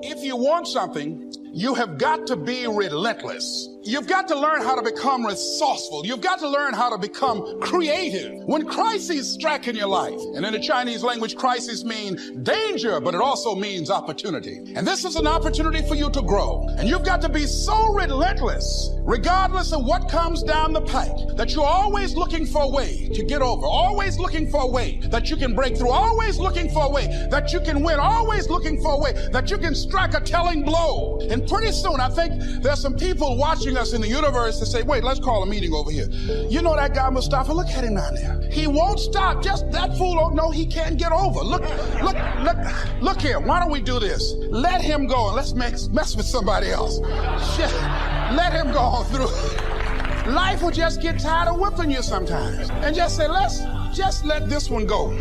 If you want something, you have got to be relentless. You've got to learn how to become resourceful. You've got to learn how to become creative. When crises strike in your life, and in the Chinese language, crises mean danger, but it also means opportunity. And this is an opportunity for you to grow. And you've got to be so relentless, regardless of what comes down the pike, that you're always looking for a way to get over, always looking for a way that you can break through, always looking for a way that you can win, always looking for a way that you can strike a telling blow. And pretty soon, I think there's some people watching us in the universe that say, wait, let's call a meeting over here. You know that guy Mustafa? Look at him down there. He won't stop. Just that fool don't know he can't get over. Look here. Why don't we do this? Let him go and let's mess with somebody else. Just let him go on through. Life will just get tired of whipping you sometimes. And just say, let's just let this one go.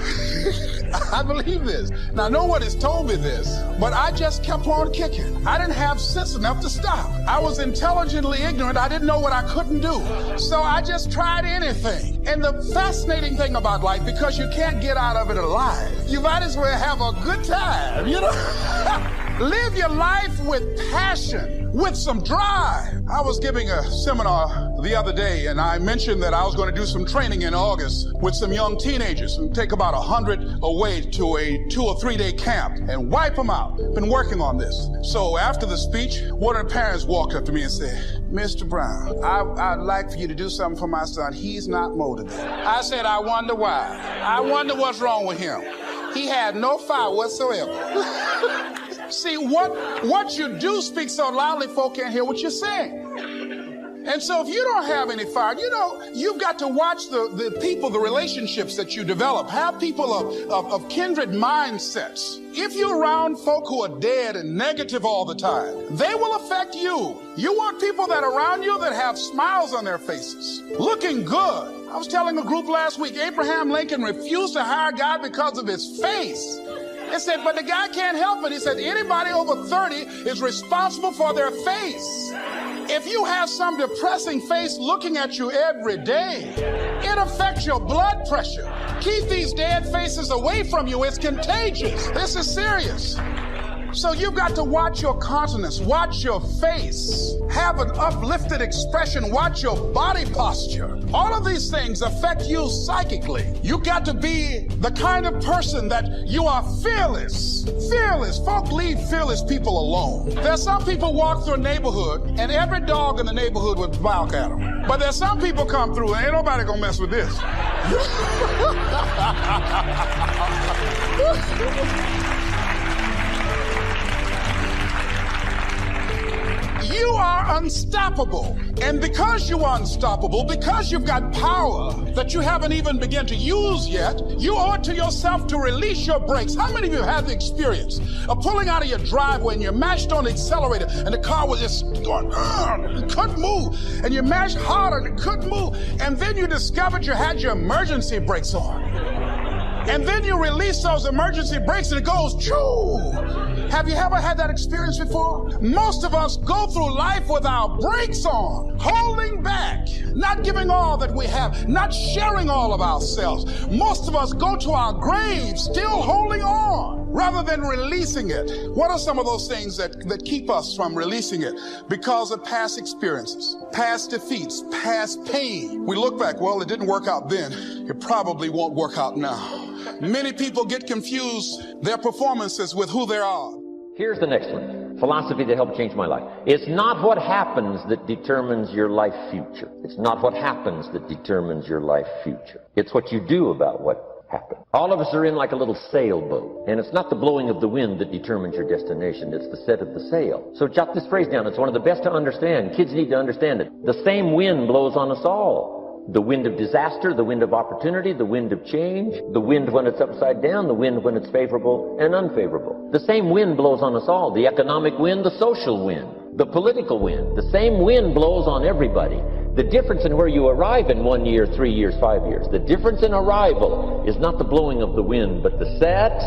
I believe this. Now, no one has told me this, but I just kept on kicking. I didn't have sense enough to stop. I was intelligently ignorant. I didn't know what I couldn't do. So I just tried anything. And the fascinating thing about life, because you can't get out of it alive, you might as well have a good time, you know? Live your life with passion, with some drive. I was giving a seminar the other day, and I mentioned that I was going to do some training in August with some young teenagers and take about 100 away to a 2 or 3 day camp and wipe them out. Been working on this. So after the speech, one of the parents walked up to me and said, Mr. Brown, I'd like for you to do something for my son. He's not motivated. I said, I wonder why. I wonder what's wrong with him. He had no fire whatsoever. See, what you do speaks so loudly, folk can't hear what you're saying. And so if you don't have any fire, you know, you've got to watch the people, the relationships that you develop. Have people of kindred mindsets. If you're around folk who are dead and negative all the time, they will affect you. You want people that are around you that have smiles on their faces, looking good. I was telling a group last week, Abraham Lincoln refused to hire a guy because of his face. They said, but the guy can't help it. He said, anybody over 30 is responsible for their face. If you have some depressing face looking at you every day, it affects your blood pressure. Keep these dead faces away from you. It's contagious. This is serious. So you've got to watch your countenance, watch your face, have an uplifted expression, watch your body posture. All of these things affect you psychically. You've got to be the kind of person that you are fearless. Fearless. Folk leave fearless people alone. There's some people walk through a neighborhood and every dog in the neighborhood would bark at them. But there's some people come through and ain't nobody gonna mess with this. You are unstoppable. And because you are unstoppable, because you've got power that you haven't even begun to use yet, you owe it to yourself to release your brakes. How many of you have the experience of pulling out of your driveway and you mashed on the accelerator and the car was just going, it couldn't move. And you mashed harder and it couldn't move. And then you discovered you had your emergency brakes on. And then you release those emergency brakes and it goes, choo! Have you ever had that experience before? Most of us go through life with our brakes on, holding back, not giving all that we have, not sharing all of ourselves. Most of us go to our graves still holding on rather than releasing it. What are some of those things that keep us from releasing it? Because of past experiences, past defeats, past pain. We look back, well, it didn't work out then. It probably won't work out now. Many people get confused their performances with who they are. Here's the next one. Philosophy that helped change my life. It's not what happens that determines your life future. It's not what happens that determines your life future. It's what you do about what happened. All of us are in like a little sailboat, and it's not the blowing of the wind that determines your destination. It's the set of the sail. So jot this phrase down. It's one of the best to understand. Kids need to understand it. The same wind blows on us all. The wind of disaster, the wind of opportunity, the wind of change, the wind when it's upside down, the wind when it's favorable and unfavorable. The same wind blows on us all. The economic wind, the social wind, the political wind. The same wind blows on everybody. The difference in where you arrive in 1 year, 3 years, 5 years, the difference in arrival is not the blowing of the wind, but the set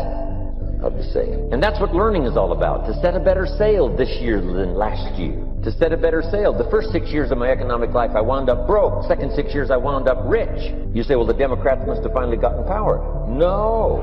of the sail. And that's what learning is all about, to set a better sail this year than last year. To set a better sail. The first 6 years of my economic life, I wound up broke. Second 6 years, I wound up rich. You say, well, the Democrats must have finally gotten power. No.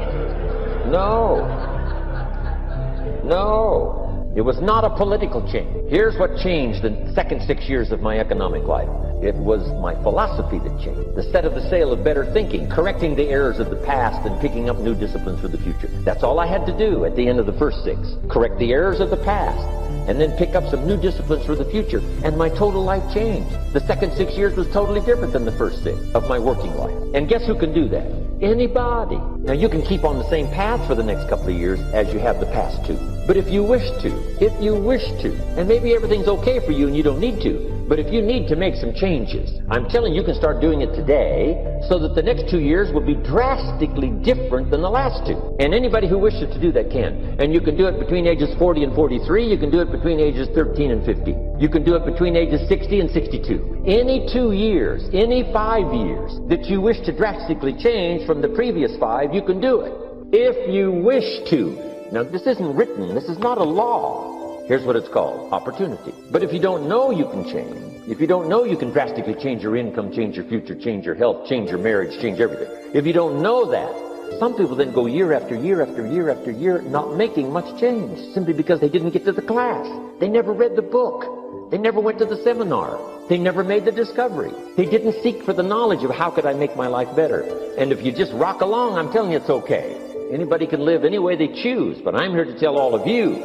It was not a political change. Here's what changed the second 6 years of my economic life. It was my philosophy that changed. The set of the sail of better thinking, correcting the errors of the past and picking up new disciplines for the future. That's all I had to do at the end of the first 6. Correct the errors of the past and then pick up some new disciplines for the future. And my total life changed. The second 6 years was totally different than the first 6 of my working life. And guess who can do that? Anybody. Now you can keep on the same path for the next couple of years as you have the past 2. But if you wish to, and maybe everything's okay for you and you don't need to, but if you need to make some changes, I'm telling you, you can start doing it today so that the next 2 years will be drastically different than the last 2. And anybody who wishes to do that can. And you can do it between ages 40 and 43. You can do it between ages 13 and 50. You can do it between ages 60 and 62. Any 2 years, any 5 years that you wish to drastically change from the previous 5, you can do it. If you wish to. Now, this isn't written. This is not a law. Here's what it's called, opportunity. But if you don't know you can change, if you don't know you can drastically change your income, change your future, change your health, change your marriage, change everything. If you don't know that, some people then go year after year after year after year not making much change simply because they didn't get to the class. They never read the book. They never went to the seminar. They never made the discovery. They didn't seek for the knowledge of how could I make my life better. And if you just rock along, I'm telling you it's okay. Anybody can live any way they choose, but I'm here to tell all of you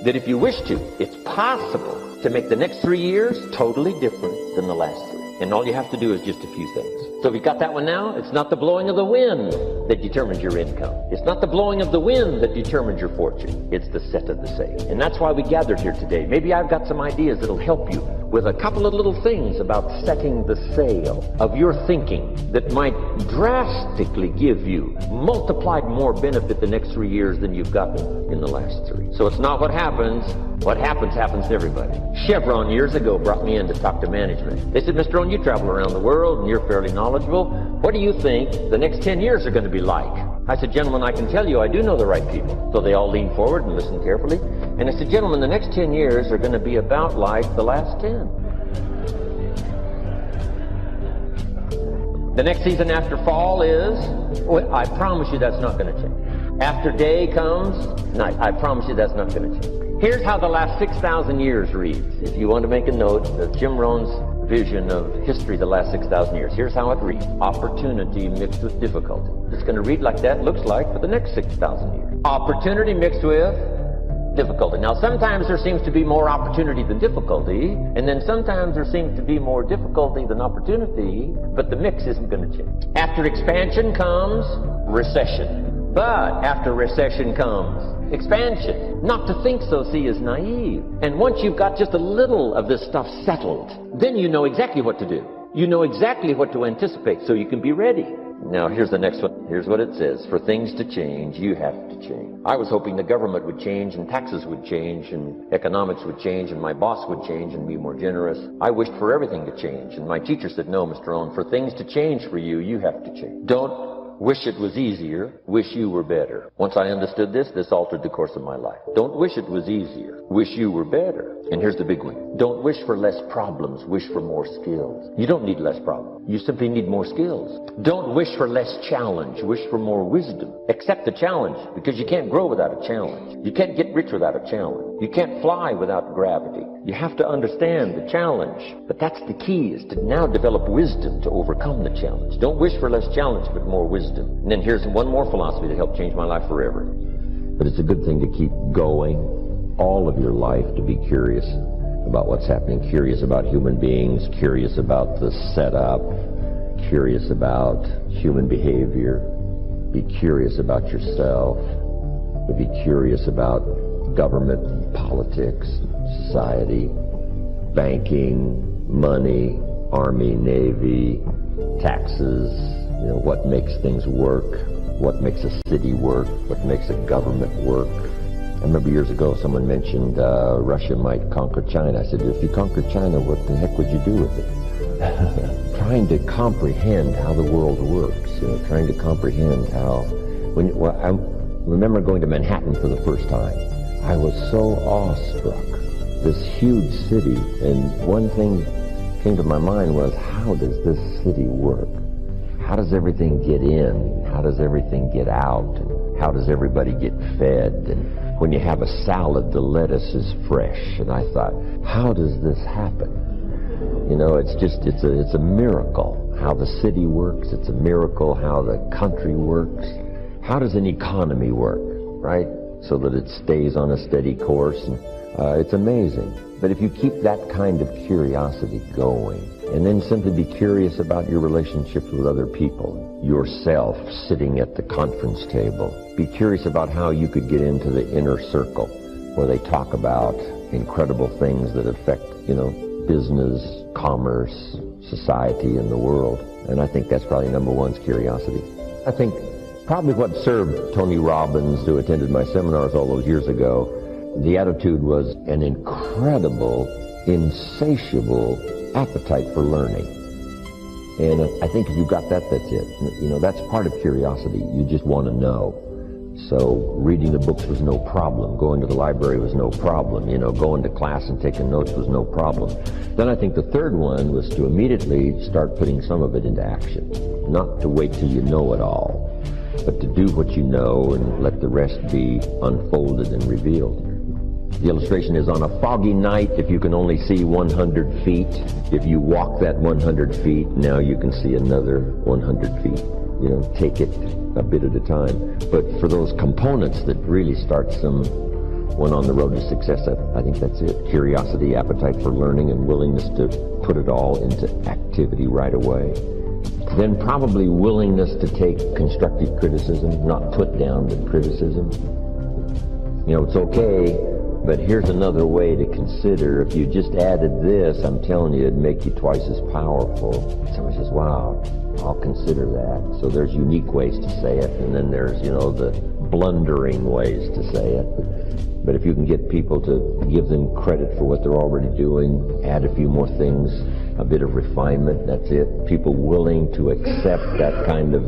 that if you wish to, it's possible to make the next 3 years totally different than the last 3. And all you have to do is just a few things. So if you got that one now, it's not the blowing of the wind that determines your income. It's not the blowing of the wind that determines your fortune. It's the set of the sail. And that's why we gathered here today. Maybe I've got some ideas that'll help you with a couple of little things about setting the sail of your thinking that might drastically give you multiplied more benefit the next 3 years than you've gotten in the last 3. So it's not what happens. What happens to everybody. Chevron years ago brought me in to talk to management. They said, Mr. Rohn, you travel around the world and you're fairly knowledgeable. What do you think the next 10 years are going to be like? I said, gentlemen, I can tell you I do know the right people. So they all leaned forward and listened carefully. And I said, gentlemen, the next 10 years are going to be about like the last 10. The next season after fall is, well, I promise you that's not going to change. After day comes night. I promise you that's not going to change. Here's how the last 6,000 years reads. If you want to make a note of Jim Rohn's vision of history the last 6,000 years, here's how it reads. Opportunity mixed with difficulty. It's going to read like that, looks like, for the next 6,000 years. Opportunity mixed with difficulty. Now, sometimes there seems to be more opportunity than difficulty, and then sometimes there seems to be more difficulty than opportunity, but the mix isn't going to change. After expansion comes recession. But after recession comes expansion. Not to think so, see, is naive. And once you've got just a little of this stuff settled, then you know exactly what to do. You know exactly what to anticipate, so you can be ready. Now, here's the next one. Here's what it says. For things to change, you have to change. I was hoping the government would change, and taxes would change, and economics would change, and my boss would change and be more generous. I wished for everything to change, and my teacher said, no, Mr. Rohn, for things to change for you, you have to change. Don't wish it was easier, wish you were better. Once I understood this altered the course of my life. Don't wish it was easier, wish you were better. And here's the big one. Don't wish for less problems, wish for more skills. You don't need less problems. You simply need more skills. Don't wish for less challenge, wish for more wisdom. Accept the challenge, because you can't grow without a challenge. You can't get rich without a challenge. You can't fly without gravity. You have to understand the challenge. But that's the key, is to now develop wisdom to overcome the challenge. Don't wish for less challenge, but more wisdom. And then here's one more philosophy that helped change my life forever. But it's a good thing to keep going all of your life, to be curious about what's happening, curious about human beings, curious about the setup, curious about human behavior, be curious about yourself, be curious about government, politics, society, banking, money, Army, Navy, taxes, what makes things work, what makes a city work, what makes a government work. I remember years ago someone mentioned Russia might conquer China. I said, if you conquered China, what the heck would you do with it? Trying to comprehend how the world works, trying to comprehend how... I remember going to Manhattan for the first time. I was so awestruck. This huge city, and one thing came to my mind was, how does this city work? How does everything get in? How does everything get out? And how does everybody get fed? And when you have a salad, the lettuce is fresh. And I thought, how does this happen? You know, it's a miracle how the city works. It's a miracle how the country works. How does an economy work, right? So that it stays on a steady course. And, it's amazing. But if you keep that kind of curiosity going, and then simply be curious about your relationships with other people, yourself sitting at the conference table, be curious about how you could get into the inner circle where they talk about incredible things that affect, business, commerce, society, and the world. And I think that's probably number one is curiosity. I think probably what served Tony Robbins, who attended my seminars all those years ago, the attitude was an incredible, insatiable appetite for learning. And I think if you've got that, that's it. That's part of curiosity. You just want to know. So reading the books was no problem. Going to the library was no problem. Going to class and taking notes was no problem. Then I think the third one was to immediately start putting some of it into action. Not to wait till you know it all, but to do what you know and let the rest be unfolded and revealed. The illustration is on a foggy night, if you can only see 100 feet, if you walk that 100 feet, now you can see another 100 feet. Take it a bit at a time. But for those components that really start someone on the road to success, I think that's it. Curiosity, appetite for learning, and willingness to put it all into activity right away. Then probably willingness to take constructive criticism, not put down the criticism. It's okay. But here's another way to consider. If you just added this, I'm telling you, it'd make you twice as powerful. Somebody says, wow, I'll consider that. So there's unique ways to say it, and then there's, the blundering ways to say it. But if you can get people to give them credit for what they're already doing, add a few more things, a bit of refinement, that's it. People willing to accept that kind of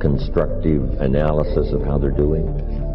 constructive analysis of how they're doing.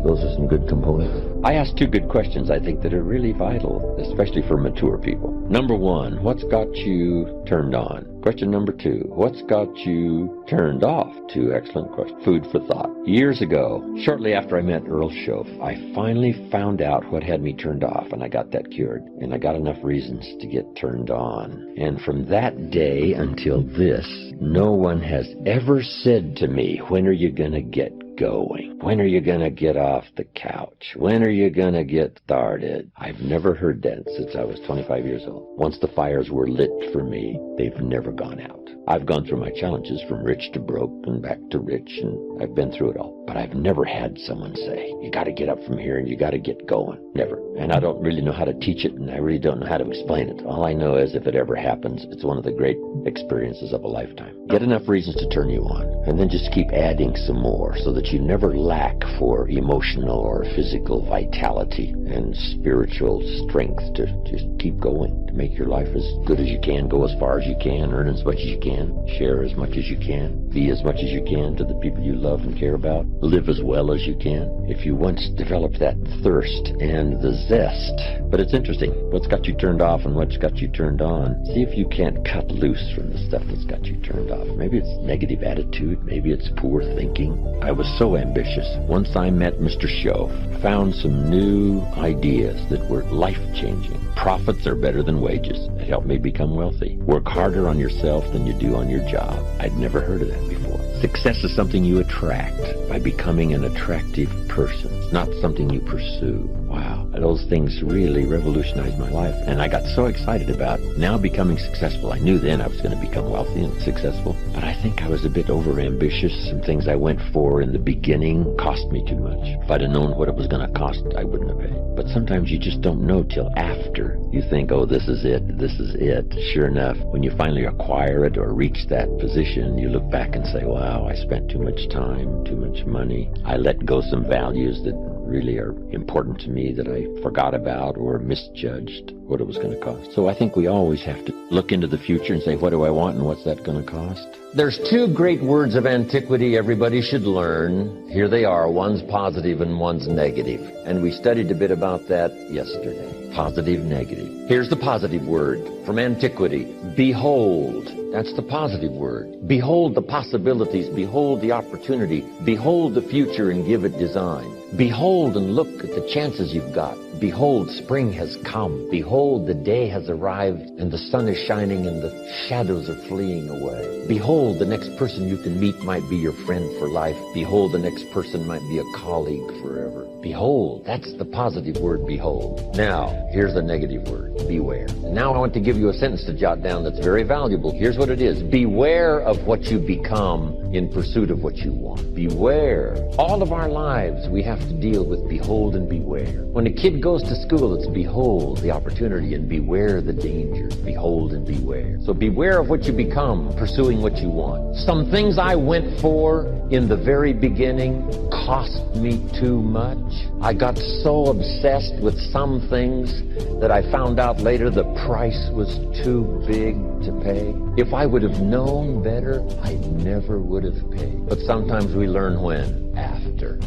Those are some good components. I asked two good questions, I think, that are really vital, especially for mature people. Number one, what's got you turned on? Question number two, what's got you turned off? Two excellent questions. Food for thought. Years ago, shortly after I met Earl Schoaf, I finally found out what had me turned off, and I got that cured. And I got enough reasons to get turned on. And from that day until this, no one has ever said to me, when are you going to get going? When are you going to get off the couch? When are you going to get started? I've never heard that since I was 25 years old. Once the fires were lit for me, they've never gone out. I've gone through my challenges from rich to broke and back to rich, and I've been through it all. But I've never had someone say, you got to get up from here and you got to get going. Never. And I don't really know how to teach it, and I really don't know how to explain it. All I know is if it ever happens, it's one of the great experiences of a lifetime. Get enough reasons to turn you on, and then just keep adding some more so that you never lack for emotional or physical vitality and spiritual strength to just keep going, to make your life as good as you can, go as far as you can, earn as much as you can, share as much as you can, be as much as you can to the people you love and care about, live as well as you can. If you once develop that thirst and the zest. But it's interesting, what's got you turned off and what's got you turned on. See if you can't cut loose from the stuff that's got you turned off. Maybe it's negative attitude, maybe it's poor thinking. I was so ambitious. Once I met Mr. Schoaf, found some new ideas that were life-changing. Profits are better than wages. It helped me become wealthy. Work harder on yourself than you do on your job. I'd never heard of that before. Success is something you attract by becoming an attractive person. It's not something you pursue. Wow. Those things really revolutionized my life. And I got so excited about now becoming successful. I knew then I was going to become wealthy and successful. But I think I was a bit overambitious. Some things I went for in the beginning cost me too much. If I'd have known what it was going to cost, I wouldn't have paid. But sometimes you just don't know till after. You think, oh, this is it. This is it. Sure enough, when you finally acquire it or reach that position, you look back and say, wow, I spent too much time, too much money. I let go some values that really are important to me that I forgot about or misjudged what it was going to cost. So I think we always have to look into the future and say, what do I want and what's that going to cost? There's two great words of antiquity everybody should learn. Here they are. One's positive and one's negative. And we studied a bit about that yesterday. Positive, negative. Here's the positive word from antiquity. Behold. That's the positive word. Behold the possibilities. Behold the opportunity. Behold the future and give it design. Behold and look at the chances you've got. Behold, spring has come. Behold, the day has arrived and the sun is shining and the shadows are fleeing away. Behold, the next person you can meet might be your friend for life. Behold, the next person might be a colleague forever. Behold, that's the positive word, behold. Now, here's the negative word, beware. Now I want to give you a sentence to jot down that's very valuable. Here's what it is. Beware of what you become in pursuit of what you want. Beware. All of our lives we have to deal with behold and beware. When a kid goes to school, it's behold the opportunity and beware the danger. Behold and beware. So beware of what you become, pursuing what you want. Some things I went for in the very beginning cost me too much. I got so obsessed with some things that I found out later the price was too big to pay. If I would have known better, I never would have paid. But sometimes we learn when? After.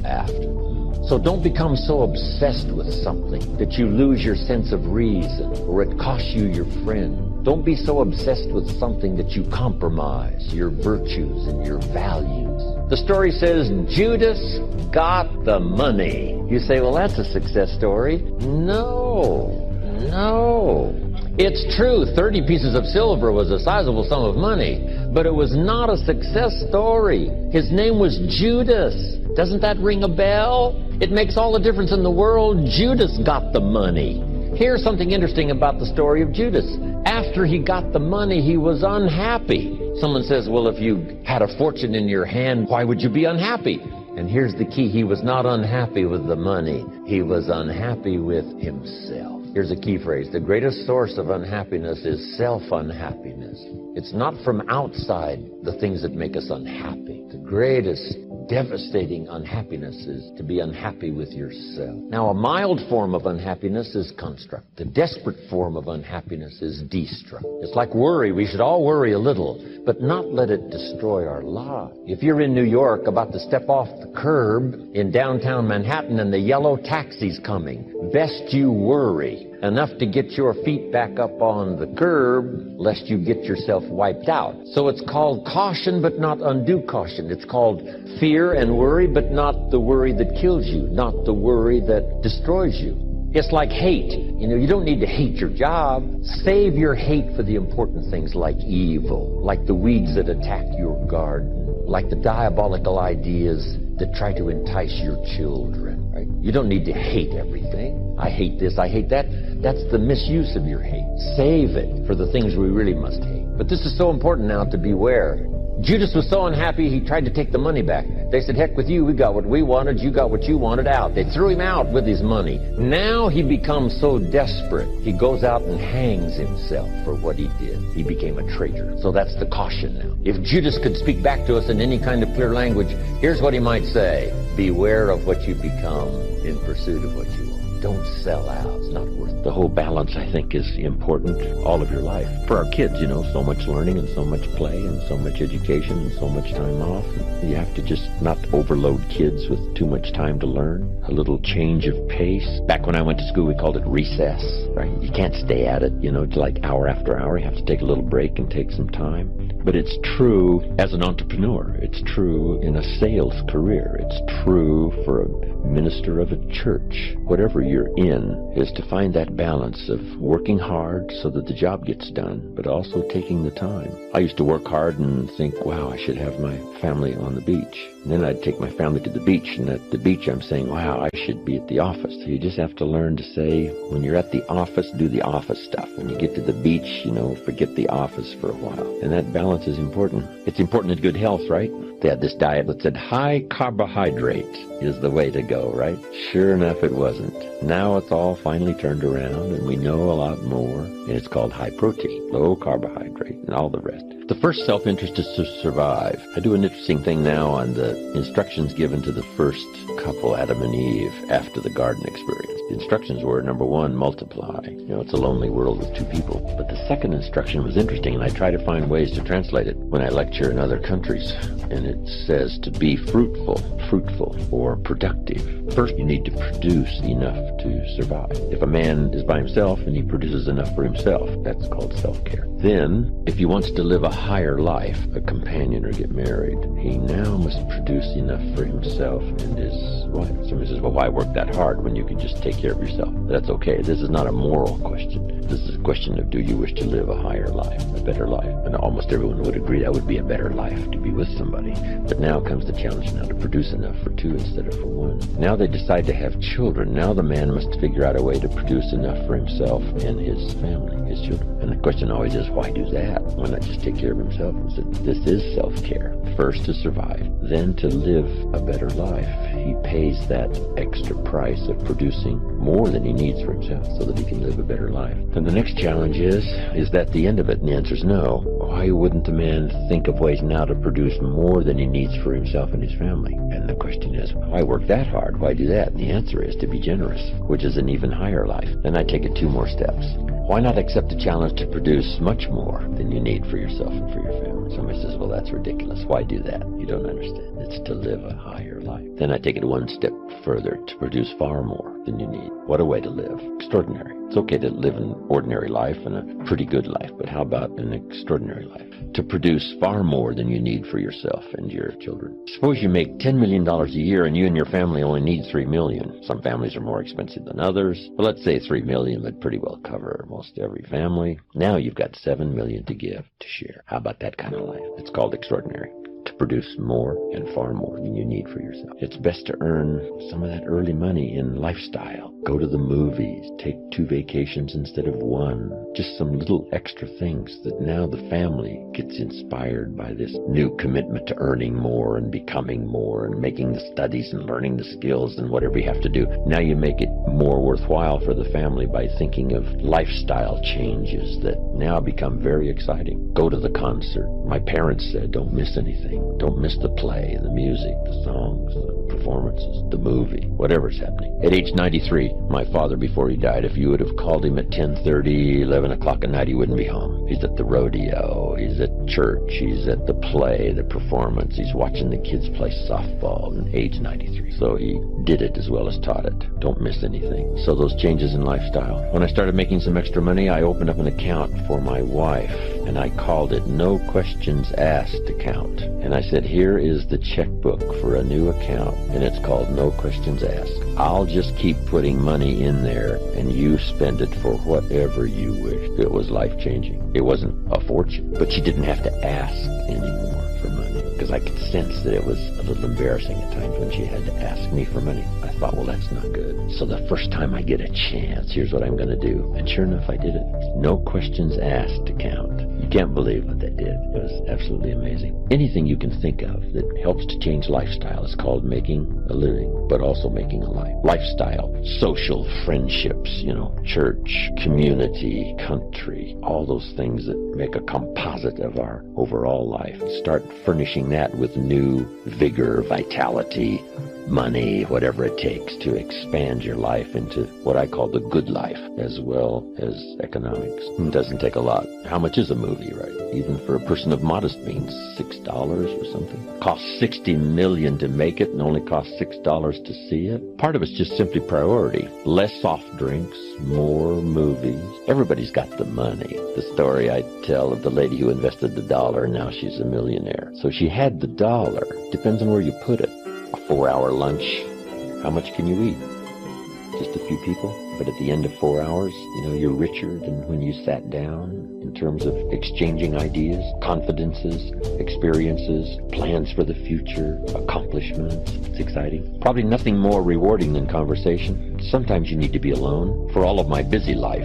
So don't become so obsessed with something that you lose your sense of reason or it costs you your friend. Don't be so obsessed with something that you compromise your virtues and your values. The story says Judas got the money. You say, well, that's a success story. No. It's true, 30 pieces of silver was a sizable sum of money, but it was not a success story. His name was Judas. Doesn't that ring a bell? It makes all the difference in the world. Judas got the money. Here's something interesting about the story of Judas. After he got the money, he was unhappy. Someone says, well, if you had a fortune in your hand, why would you be unhappy? And here's the key. He was not unhappy with the money. He was unhappy with himself. Here's a key phrase. The greatest source of unhappiness is self-unhappiness. It's not from outside the things that make us unhappy. The greatest devastating unhappiness is to be unhappy with yourself. Now, a mild form of unhappiness is construct. The desperate form of unhappiness is destruct. It's like worry. We should all worry a little, but not let it destroy our lives. If you're in New York about to step off the curb in downtown Manhattan and the yellow taxi's coming, best you worry enough to get your feet back up on the curb, lest you get yourself wiped out. So it's called caution, but not undue caution. It's called fear and worry, but not the worry that kills you, not the worry that destroys you. It's like hate. You don't need to hate your job. Save your hate for the important things like evil, like the weeds that attack your garden, like the diabolical ideas that try to entice your children, right? You don't need to hate everything. I hate this, I hate that. That's the misuse of your hate. Save it for the things we really must hate. But this is so important now to beware. Judas was so unhappy, he tried to take the money back. They said, heck with you, we got what we wanted, you got what you wanted, out. They threw him out with his money. Now he becomes so desperate, he goes out and hangs himself for what he did. He became a traitor. So that's the caution now. If Judas could speak back to us in any kind of clear language, here's what he might say. Beware of what you become in pursuit of what you want. Don't sell out. It's not worth it. The whole balance, I think, is important all of your life. For our kids, so much learning and so much play and so much education and so much time off. And you have to just not overload kids with too much time to learn. A little change of pace. Back when I went to school, we called it recess, right? You can't stay at it, like hour after hour. You have to take a little break and take some time. But it's true as an entrepreneur. It's true in a sales career. It's true for a minister of a church. Whatever you're in is to find that balance of working hard so that the job gets done, but also taking the time. I used to work hard and think, wow, I should have my family on the beach. And then I'd take my family to the beach, and at the beach I'm saying, wow, I should be at the office. So you just have to learn to say, when you're at the office, do the office stuff. When you get to the beach, forget the office for a while. And that balance is important. It's important in good health, right? They had this diet that said high carbohydrate is the way to go, right? Sure enough, it wasn't. Now it's all finally turned around, and we know a lot more, and it's called high protein, low carbohydrate, and all the rest. The first self-interest is to survive. I do an interesting thing now on the instructions given to the first couple, Adam and Eve, after the garden experience. The instructions were, number one, multiply. It's a lonely world with two people. But the second instruction was interesting, and I try to find ways to translate it when I lecture in other countries. And it says to be fruitful. fruitful or productive, first you need to produce enough to survive. If a man is by himself and he produces enough for himself, that's called self-care. Then, if he wants to live a higher life, a companion or get married, he now must produce enough for himself and his wife. Somebody says, well, why work that hard when you can just take care of yourself? That's okay. This is not a moral question. This is a question of, do you wish to live a higher life, a better life? And almost everyone would agree that would be a better life, to be with somebody. But now comes the challenge now to produce enough for two instead of for one. Now they decide to have children. Now the man must figure out a way to produce enough for himself and his family, his children. And the question always is, why do that? Why not just take care of himself? And so this is self-care. First to survive, then to live a better life. He pays that extra price of producing more than he needs for himself so that he can live a better life. Then the next challenge is that the end of it? And the answer is no. Why wouldn't the man think of ways now to produce more than he needs for himself and his family? And the question is, why work that hard? Why do that? And the answer is to be generous, which is an even higher life. Then I take it two more steps. Why not accept the challenge to produce much more than you need for yourself and for your family? Somebody says, well, that's ridiculous. Why do that? You don't understand. It's to live a higher life. Then I take it one step further, to produce far more than you need. What a way to live. Extraordinary. It's okay to live an ordinary life and a pretty good life, but how about an extraordinary life? To produce far more than you need for yourself and your children. Suppose you make $10 million a year and you and your family only need $3 million. Some families are more expensive than others, but let's say $3 million would pretty well cover most every family. Now you've got $7 million to give, to share. How about that kind of life? It's called extraordinary. To produce more and far more than you need for yourself. It's best to earn some of that early money in lifestyle. Go to the movies, take 2 vacations instead of 1. Just some little extra things that now the family gets inspired by this new commitment to earning more and becoming more and making the studies and learning the skills and whatever you have to do. Now you make it more worthwhile for the family by thinking of lifestyle changes that now become very exciting. Go to the concert. My parents said, don't miss anything. Don't miss the play, the music, the songs, the performances, the movie, whatever's happening. At age 93, my father, before he died, if you would have called him at 10:30, 11 o'clock at night, he wouldn't be home. He's at the rodeo, he's at church, he's at the play, the performance, he's watching the kids play softball at age 93. So he did it as well as taught it. Don't miss anything. So those changes in lifestyle. When I started making some extra money, I opened up an account for my wife, and I called it No Questions Asked Account. And I said, here is the checkbook for a new account, and it's called No Questions Asked. I'll just keep putting money in there, and you spend it for whatever you wish. It was life-changing. It wasn't a fortune, but she didn't have to ask anymore for money, because I could sense that it was a little embarrassing at times when she had to ask me for money. I thought, well, that's not good. So the first time I get a chance, here's what I'm going to do. And sure enough, I did it. No Questions Asked account. You can't believe what they did. It was absolutely amazing. Anything you can think of that helps to change lifestyle is called making a living, but also making a life. Lifestyle, social friendships, church, community, country, all those things that make a composite of our overall life. Start furnishing that with new vigor, vitality, money, whatever it takes to expand your life into what I call the good life, as well as economics. It doesn't take a lot. How much is a movie, right? Even for a person of modest means, $6 or something. Costs $60 million to make it and only costs $6 to see it. Part of it's just simply priority. Less soft drinks, more movies. Everybody's got the money. The story I tell of the lady who invested the $1, and now she's a millionaire. So she had the $1. Depends on where you put it. A 4-hour lunch, how much can you eat? Just a few people. But at the end of 4 hours, you're richer than when you sat down in terms of exchanging ideas, confidences, experiences, plans for the future, accomplishments. It's exciting. Probably nothing more rewarding than conversation. Sometimes you need to be alone. For all of my busy life,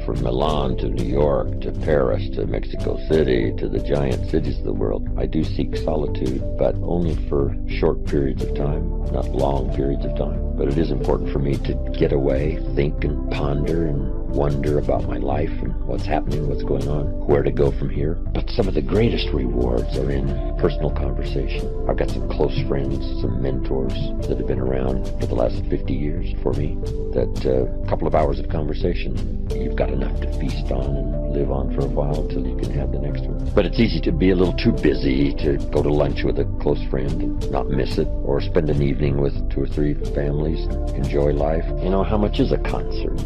from Milan to New York to Paris to Mexico City to the giant cities of the world, I do seek solitude, but only for short periods of time, not long periods of time. But it is important for me to get away, think and ponder and wonder about my life and what's happening, what's going on, where to go from here. But some of the greatest rewards are in personal conversation. I've got some close friends, some mentors that have been around for the last 50 years for me, that a couple of hours of conversation, you've got enough to feast on and live on for a while until you can have the next one. But it's easy to be a little too busy to go to lunch with a close friend and not miss it, or spend an evening with 2 or 3 families and enjoy life. You know, how much is a concert?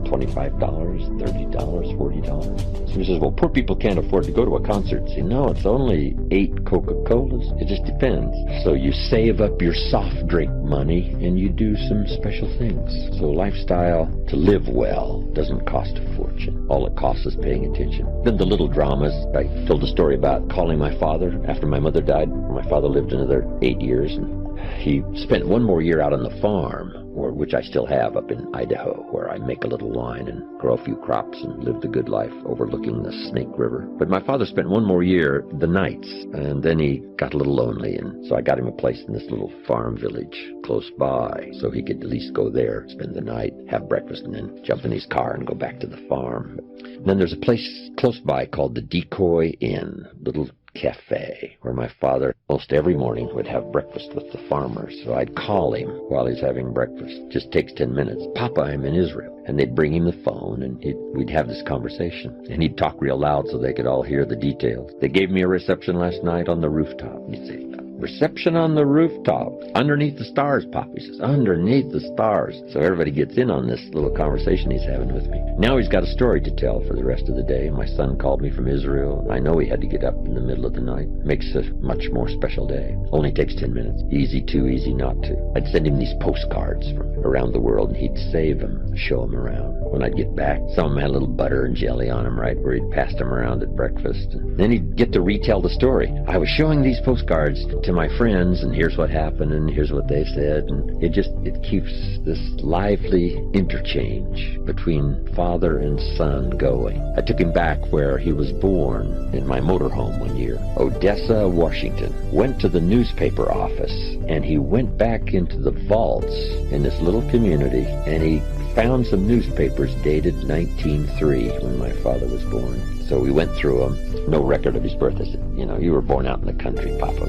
$25, $30, $40. Somebody says, well, poor people can't afford to go to a concert. See, no, it's only 8 Coca-Colas. It just depends. So you save up your soft drink money and you do some special things. So lifestyle to live well doesn't cost a fortune. All it costs is paying attention. Then the little dramas. I told a story about calling my father after my mother died. My father lived another 8 years, and he spent 1 more year out on the farm, which I still have up in Idaho, where I make a little wine and grow a few crops and live the good life overlooking the Snake River. But my father spent 1 more year the nights, and then he got a little lonely, and so I got him a place in this little farm village close by, so he could at least go there, spend the night, have breakfast, and then jump in his car and go back to the farm. And then there's a place close by called the Decoy Inn, little cafe, where my father most every morning would have breakfast with the farmers. So I'd call him while he's having breakfast. Just takes 10 minutes. Papa, I'm in Israel. And they'd bring him the phone, and we'd have this conversation. And he'd talk real loud so they could all hear the details. They gave me a reception last night on the rooftop. He'd say, reception on the rooftop, underneath the stars, Pop. He says, underneath the stars. So everybody gets in on this little conversation he's having with me. Now he's got a story to tell for the rest of the day. My son called me from Israel. I know he had to get up in the middle of the night. Makes a much more special day. Only takes 10 minutes. Easy to, easy not to. I'd send him these postcards from around the world, and he'd save them, show them around. When I'd get back, some of them had a little butter and jelly on them, right, where he'd passed them around at breakfast. And then he'd get to retell the story. I was showing these postcards to my friends, and here's what happened, and here's what they said. And it keeps this lively interchange between father and son going. I took him back where he was born in my motorhome one year, Odessa, Washington. Went to the newspaper office, and he went back into the vaults in this little community, and he found some newspapers dated 1903 when my father was born. So we went through them. No record of his birth. I said, you know, you were born out in the country, Papa.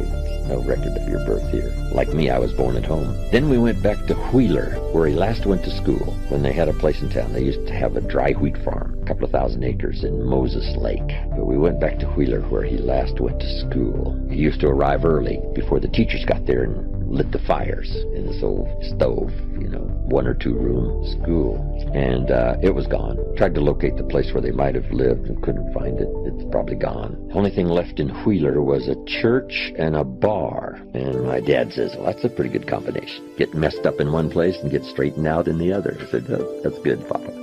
No record of your birth here. Like me, I was born at home. Then we went back to Wheeler, where he last went to school, when they had a place in town. They used to have a dry wheat farm, a couple of thousand acres in Moses Lake. But we went back to Wheeler, where he last went to school. He used to arrive early, before the teachers got there, and lit the fires in this old stove, 1 or 2 room school. And it was gone. Tried to locate the place where they might have lived and couldn't find it. It's probably gone. The only thing left in Wheeler was a church and a bar. And my dad says, well, that's a pretty good combination. Get messed up in one place and get straightened out in the other. I said, oh, that's good, Papa.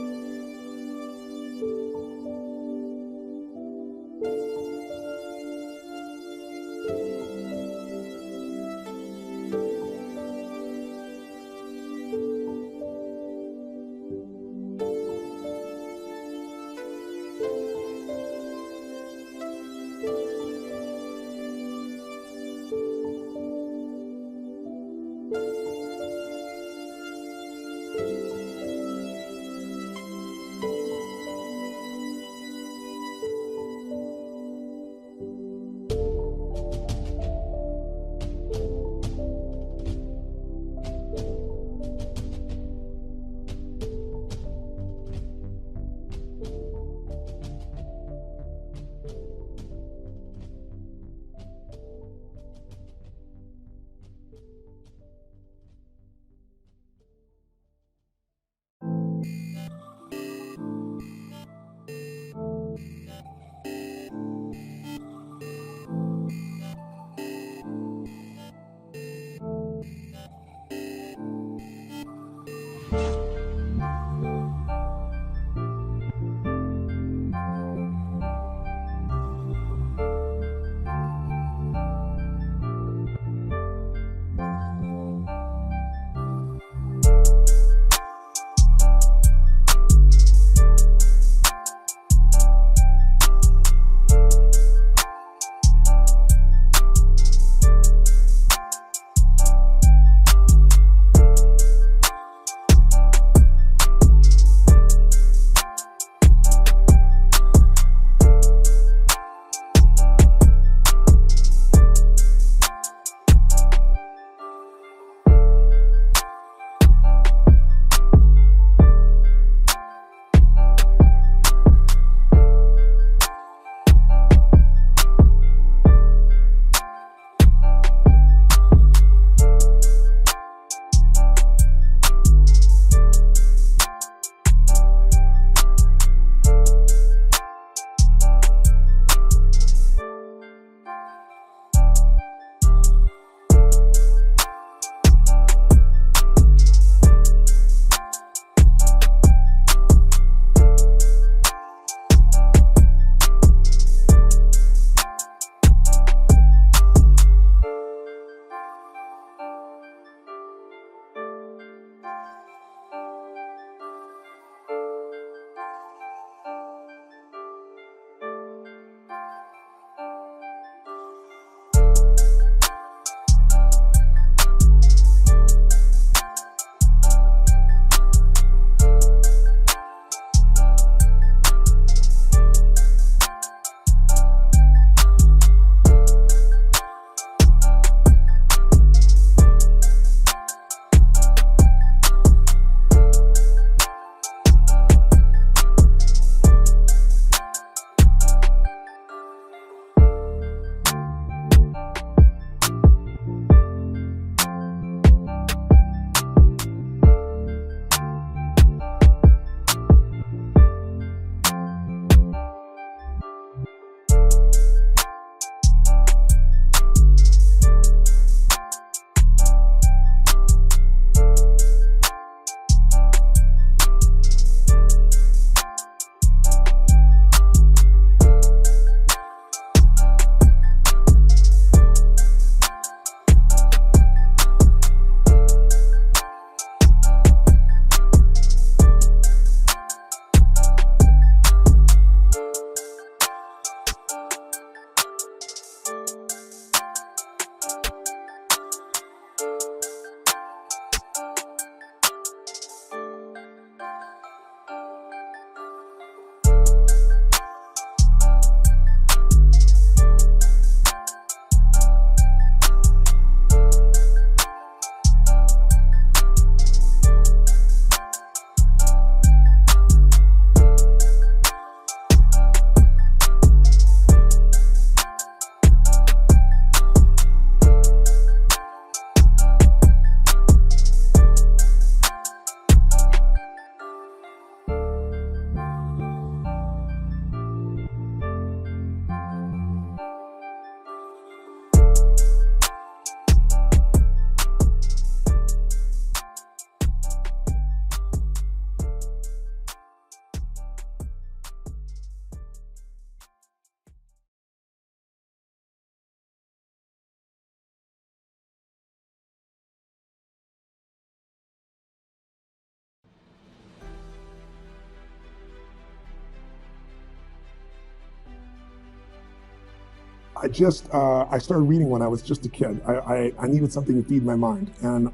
I started reading when I was just a kid. I needed something to feed my mind, and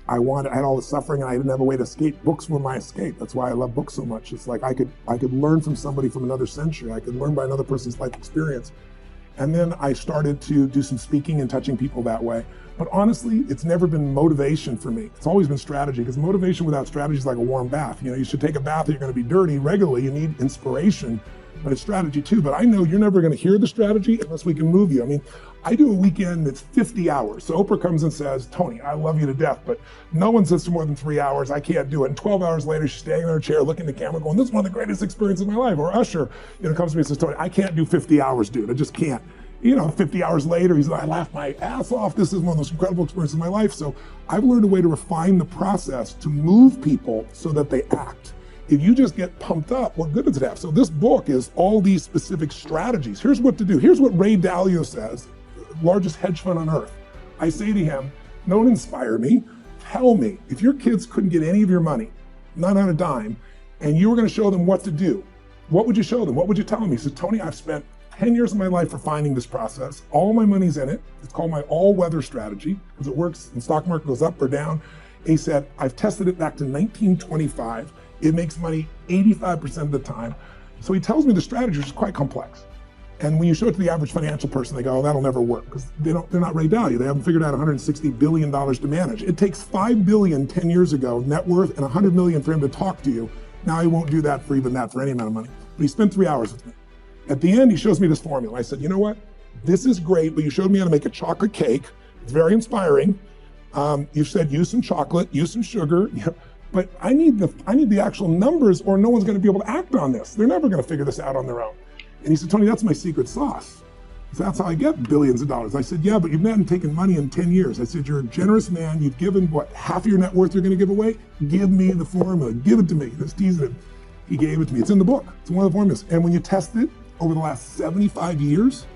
I had all the suffering, and I didn't have a way to escape. Books were my escape. That's why I love books so much. It's like I could learn from somebody from another century. I could learn by another person's life experience. And then I started to do some speaking and touching people that way. But honestly, it's never been motivation for me. It's always been strategy, because motivation without strategy is like a warm bath. You know, you should take a bath or you're going to be dirty regularly. You need inspiration, but it's strategy too. But I know you're never going to hear the strategy unless we can move you. I mean, I do a weekend that's 50 hours. So Oprah comes and says, Tony, I love you to death, but no one sits for more than 3 hours. I can't do it. And 12 hours later, she's standing in her chair, looking at the camera going, this is one of the greatest experiences of my life. Or Usher, comes to me and says, Tony, I can't do 50 hours, dude. I just can't. 50 hours later, he's like, I laughed my ass off. This is one of the most incredible experiences of my life. So I've learned a way to refine the process to move people so that they act. If you just get pumped up, what good does it have? So this book is all these specific strategies. Here's what to do. Here's what Ray Dalio says, largest hedge fund on earth. I say to him, don't inspire me. Tell me, if your kids couldn't get any of your money, not on a dime, and you were going to show them what to do, what would you show them? What would you tell them? He said, Tony, I've spent 10 years of my life refining this process. All my money's in it. It's called my all-weather strategy, because it works and stock market goes up or down. And he said, I've tested it back to 1925. It makes money 85% of the time. So he tells me the strategy is quite complex. And when you show it to the average financial person, they go, oh, that'll never work, because they're not Ray Dalio. They haven't figured out $160 billion to manage. It takes $5 billion 10 years ago net worth and $100 million for him to talk to you. Now he won't do that for any amount of money. But he spent 3 hours with me. At the end, he shows me this formula. I said, you know what? This is great, but you showed me how to make a chocolate cake. It's very inspiring. You said use some chocolate, use some sugar, but I need the actual numbers, or no one's going to be able to act on this. They're never going to figure this out on their own. And he said, Tony, that's my secret sauce. So that's how I get billions of dollars. I said, yeah, but you've not taken money in 10 years. I said, you're a generous man. You've given, half of your net worth you're going to give away? Give me the formula. Give it to me. Just tease it. He gave it to me. It's in the book. It's one of the formulas. And when you test it, over the last 75 years,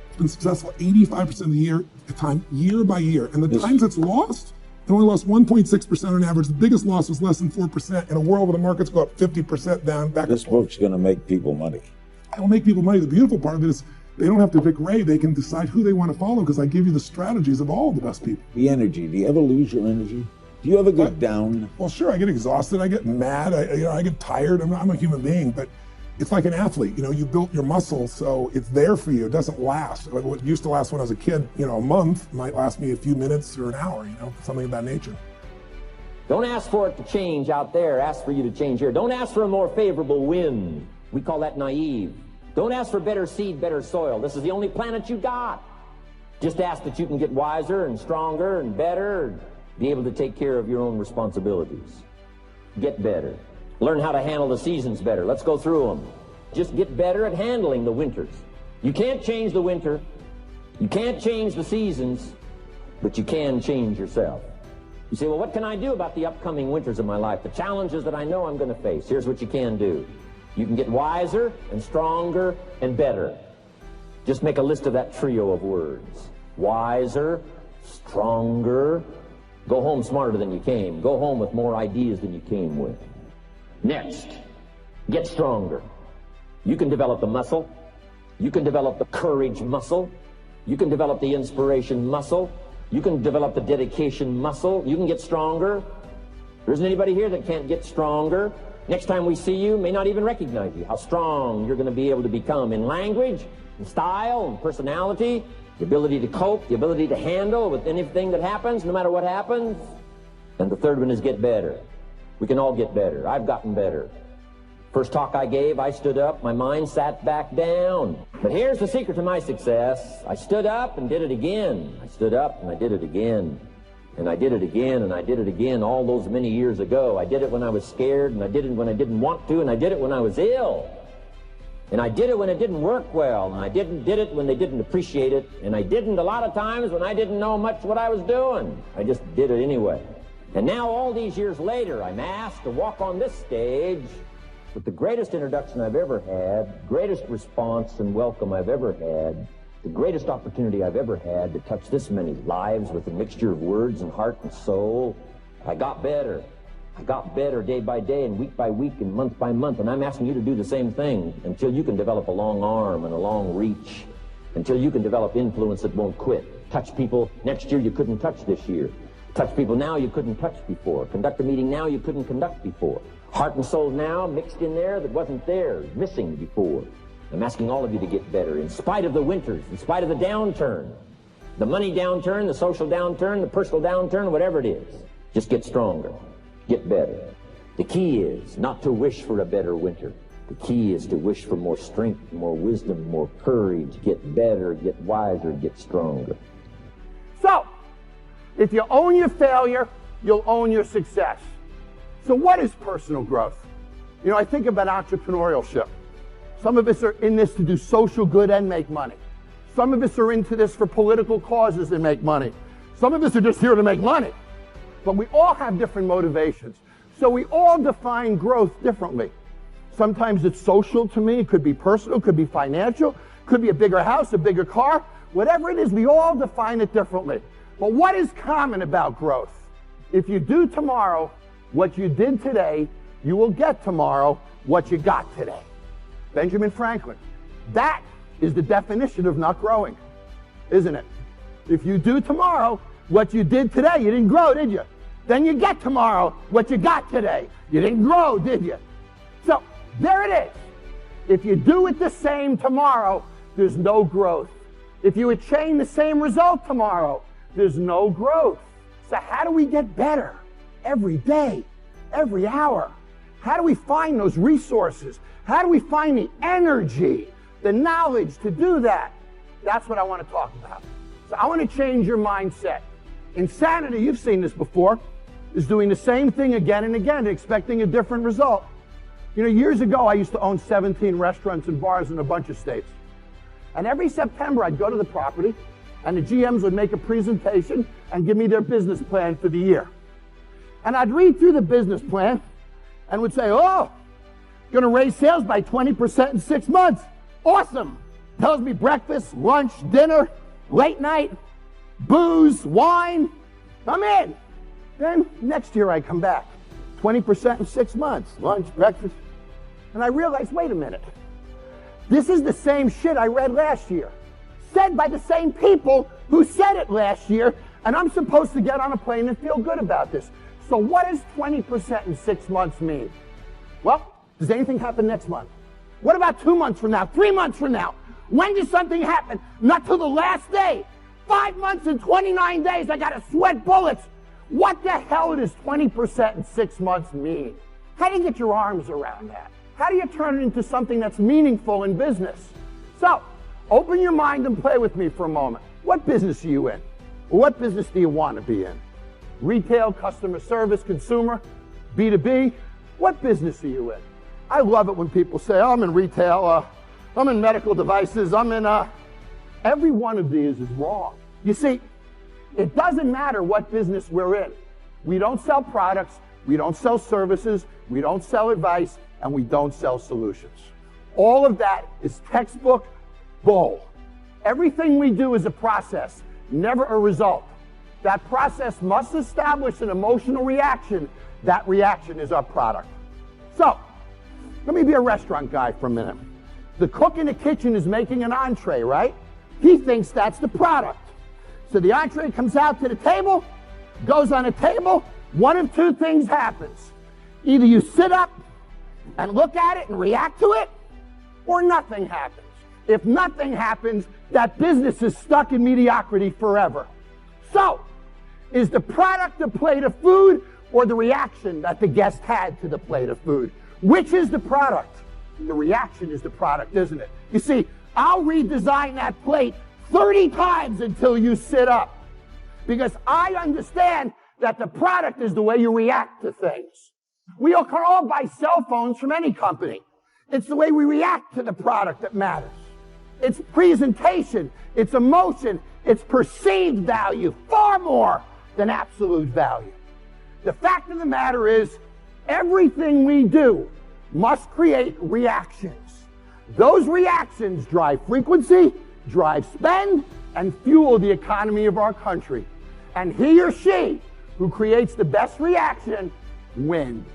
it's been successful 85% of the time, year by year. And the times it's lost, it only lost 1.6% on average. The biggest loss was less than 4% in a world where the markets go up 50% down, back. This book's going to make people money. It will make people money. The beautiful part of it is they don't have to pick Ray. They can decide who they want to follow, because I give you the strategies of all the best people. The energy. Do you ever lose your energy? Do you ever get down? Well, sure. I get exhausted. I get mad. I get tired. I'm a human being, but it's like an athlete. You built your muscle, so it's there for you. It doesn't last. What used to last when I was a kid, a month might last me a few minutes or an hour, something of that nature. Don't ask for it to change out there. Ask for you to change here. Don't ask for a more favorable wind. We call that naive. Don't ask for better seed, better soil. This is the only planet you got. Just ask that you can get wiser and stronger and better, and be able to take care of your own responsibilities. Get better. Learn how to handle the seasons better. Let's go through them. Just get better at handling the winters. You can't change the winter. You can't change the seasons, but you can change yourself. You say, well, what can I do about the upcoming winters of my life? The challenges that I know I'm going to face. Here's what you can do. You can get wiser and stronger and better. Just make a list of that trio of words. Wiser, stronger. Go home smarter than you came. Go home with more ideas than you came with. Next, get stronger. You can develop the muscle. You can develop the courage muscle. You can develop the inspiration muscle. You can develop the dedication muscle. You can get stronger. There isn't anybody here that can't get stronger. Next time we see you, may not even recognize you. How strong you're going to be able to become in language, in style, and personality, the ability to cope, the ability to handle with anything that happens, no matter what happens. And the third one is get better. We can all get better. I've gotten better. First talk I gave, I stood up, my mind sat back down. But here's the secret to my success. I stood up and did it again. I stood up and I did it again. And I did it again, and I did it again all those many years ago. I did it when I was scared, and I did it when I didn't want to, and I did it when I was ill. And I did it when it didn't work well, and I did it when they didn't appreciate it, and I didn't a lot of times when I didn't know much what I was doing. I just did it anyway. And now, all these years later, I'm asked to walk on this stage with the greatest introduction I've ever had, greatest response and welcome I've ever had, the greatest opportunity I've ever had to touch this many lives with a mixture of words and heart and soul. I got better. I got better day by day and week by week and month by month, and I'm asking you to do the same thing until you can develop a long arm and a long reach until you can develop influence that won't quit. Touch people next year you couldn't touch this year. Touch people now you couldn't touch before. Conduct a meeting now you couldn't conduct before. Heart and soul now mixed in there that wasn't there, missing before. I'm asking all of you to get better in spite of the winters, in spite of the downturn. The money downturn, the social downturn, the personal downturn, whatever it is. Just get stronger, get better. The key is not to wish for a better winter. The key is to wish for more strength, more wisdom, more courage, get better, get wiser, get stronger. So, if you own your failure, you'll own your success. So what is personal growth? You know, I think about entrepreneurship. Some of us are in this to do social good and make money. Some of us are into this for political causes and make money. Some of us are just here to make money. But we all have different motivations. So we all define growth differently. Sometimes it's social to me, it could be personal, it could be financial, could be a bigger house, a bigger car. Whatever it is, we all define it differently. But what is common about growth? If you do tomorrow what you did today, you will get tomorrow what you got today. Benjamin Franklin. That is the definition of not growing, isn't it? If you do tomorrow what you did today, you didn't grow, did you? Then you get tomorrow what you got today. You didn't grow, did you? So, there it is. If you do it the same tomorrow, there's no growth. If you attain the same result tomorrow, there's no growth. So how do we get better? Every day, every hour. How do we find those resources? How do we find the energy, the knowledge to do that? That's what I want to talk about. So I want to change your mindset. Insanity, you've seen this before, is doing the same thing again and again, expecting a different result. You know, years ago, I used to own 17 restaurants and bars in a bunch of states. And every September, I'd go to the property, and the GMs would make a presentation and give me their business plan for the year. And I'd read through the business plan and would say, oh, going to raise sales by 20% in 6 months. Awesome. Tells me breakfast, lunch, dinner, late night, booze, wine. I'm in. Then next year I come back. 20% in 6 months, lunch, breakfast. And I realized, wait a minute. This is the same shit I read last year. Said by the same people who said it last year, and I'm supposed to get on a plane and feel good about this. So what does 20% in 6 months mean? Well, does anything happen next month? What about 2 months from now, 3 months from now? When does something happen? Not till the last day. 5 months and 29 days, I gotta sweat bullets. What the hell does 20% in 6 months mean? How do you get your arms around that? How do you turn it into something that's meaningful in business? So, open your mind and play with me for a moment. What business are you in? What business do you want to be in? Retail, customer service, consumer, B2B? What business are you in? I love it when people say, oh, I'm in retail, I'm in medical devices, I'm in, every one of these is wrong. You see, it doesn't matter what business we're in. We don't sell products, we don't sell services, we don't sell advice, and we don't sell solutions. All of that is textbook bull. Everything we do is a process, never a result. That process must establish an emotional reaction. That reaction is our product. So, let me be a restaurant guy for a minute. The cook in the kitchen is making an entree, right? He thinks that's the product. So the entree comes out to the table, goes on a table, one of two things happens. Either you sit up and look at it and react to it, or nothing happens. If nothing happens, that business is stuck in mediocrity forever. So, is the product a plate of food or the reaction that the guest had to the plate of food? Which is the product? The reaction is the product, isn't it? You see, I'll redesign that plate 30 times until you sit up. Because I understand that the product is the way you react to things. We can all buy cell phones from any company. It's the way we react to the product that matters. It's presentation, it's emotion, it's perceived value, far more than absolute value. The fact of the matter is, everything we do must create reactions. Those reactions drive frequency, drive spend, and fuel the economy of our country. And he or she who creates the best reaction wins.